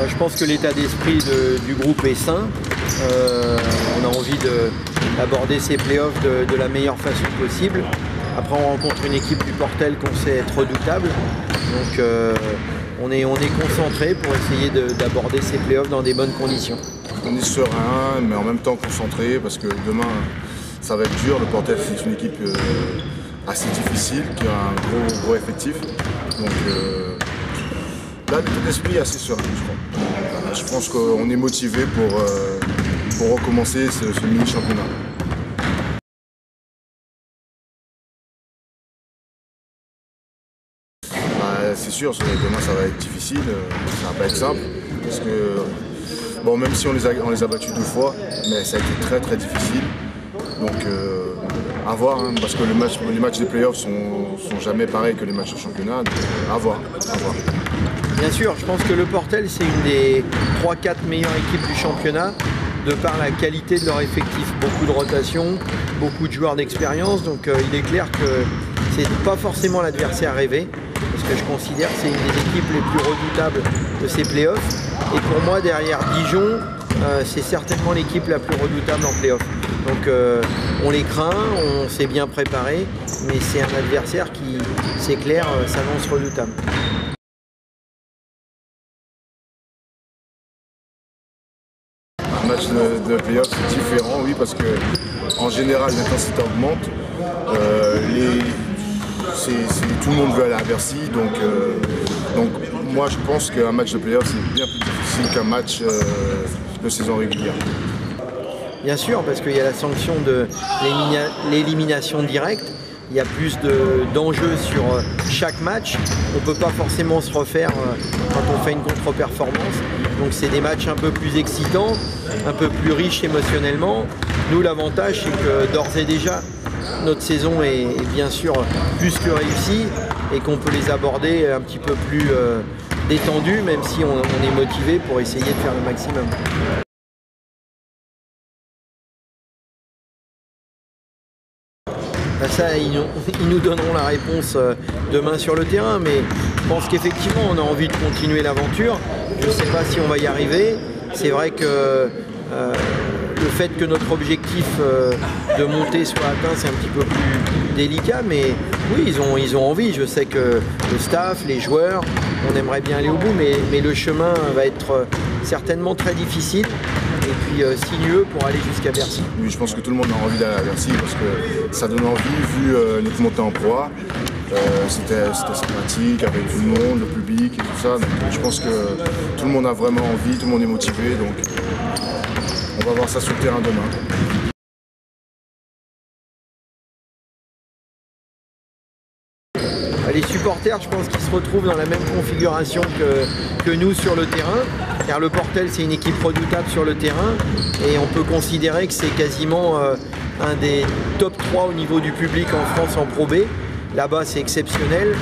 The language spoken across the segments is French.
Je pense que l'état d'esprit du groupe est sain. On a envie d'aborder ces playoffs de la meilleure façon possible. Après, on rencontre une équipe du Portel qu'on sait être redoutable. Donc on est concentré pour essayer d'aborder ces playoffs dans des bonnes conditions. On est serein, mais en même temps concentré, parce que demain, ça va être dur. Le Portel, c'est une équipe assez difficile, qui a un gros effectif. Donc là, l'état d'esprit est assez serein, je crois. Je pense qu'on est motivé pour recommencer ce mini-championnat. C'est sûr, demain ça va être difficile, ça va pas être simple, parce que bon, même si on les a battus 2 fois, mais ça a été très difficile. Donc à voir, hein, parce que les matchs des playoffs sont jamais pareils que les matchs de championnat, donc à voir. Bien sûr, je pense que le Portel c'est une des 3-4 meilleures équipes du championnat, de par la qualité de leur effectif, beaucoup de rotation, beaucoup de joueurs d'expérience, donc il est clair que c'est pas forcément l'adversaire rêvé, parce que je considère que c'est une des équipes les plus redoutables de ces playoffs. Et pour moi, derrière Dijon, c'est certainement l'équipe la plus redoutable en playoffs. Donc on les craint, on s'est bien préparé, mais c'est un adversaire qui, c'est clair, s'annonce redoutable. Un match de playoffs c'est différent, oui, parce que en général l'intensité augmente. Tout le monde veut aller à Bercy, donc moi je pense qu'un match de playoff c'est bien plus difficile qu'un match de saison régulière. Bien sûr, parce qu'il y a la sanction de l'élimination directe, il y a plus d'enjeux sur chaque match, on ne peut pas forcément se refaire quand on fait une contre-performance, donc c'est des matchs un peu plus excitants, un peu plus riches émotionnellement. Nous, l'avantage c'est que d'ores et déjà notre saison est bien sûr plus que réussie et qu'on peut les aborder un petit peu plus détendus, même si on est motivé pour essayer de faire le maximum. Ça, ils nous donneront la réponse demain sur le terrain, mais je pense qu'effectivement on a envie de continuer l'aventure. Je ne sais pas si on va y arriver. C'est vrai que le fait que notre objectif de monter soit atteint, c'est un petit peu plus délicat, mais oui, ils ont envie. Je sais que le staff, les joueurs, on aimerait bien aller au bout, mais le chemin va être certainement très difficile et puis sinueux pour aller jusqu'à Bercy. Oui, je pense que tout le monde a envie d'aller à Bercy parce que ça donne envie, vu notre montée en proie. C'était sympathique avec tout le monde, le public et tout ça. Donc, je pense que tout le monde a vraiment envie, tout le monde est motivé. Donc on va voir ça sur le terrain demain. Les supporters, je pense qu'ils se retrouvent dans la même configuration que nous sur le terrain, car le Portel c'est une équipe redoutable sur le terrain et on peut considérer que c'est quasiment un des top 3 au niveau du public en France en Pro B. Là-bas c'est exceptionnel.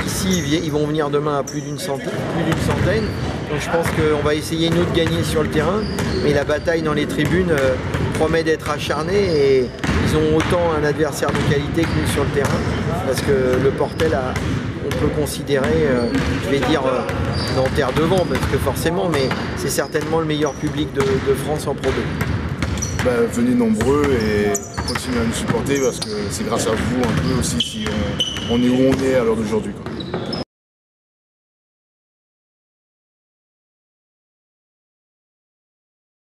Ici ils vont venir demain à plus d'une centaine. Donc je pense qu'on va essayer nous de gagner sur le terrain, mais la bataille dans les tribunes promet d'être acharnée et ils ont autant un adversaire de qualité que nous sur le terrain, parce que le Portel on peut considérer, je vais dire, Nanterre devant, parce que forcément, mais c'est certainement le meilleur public de France en Pro B. Venez nombreux et continuez à nous supporter, parce que c'est grâce à vous un peu aussi si on est où on est à l'heure d'aujourd'hui.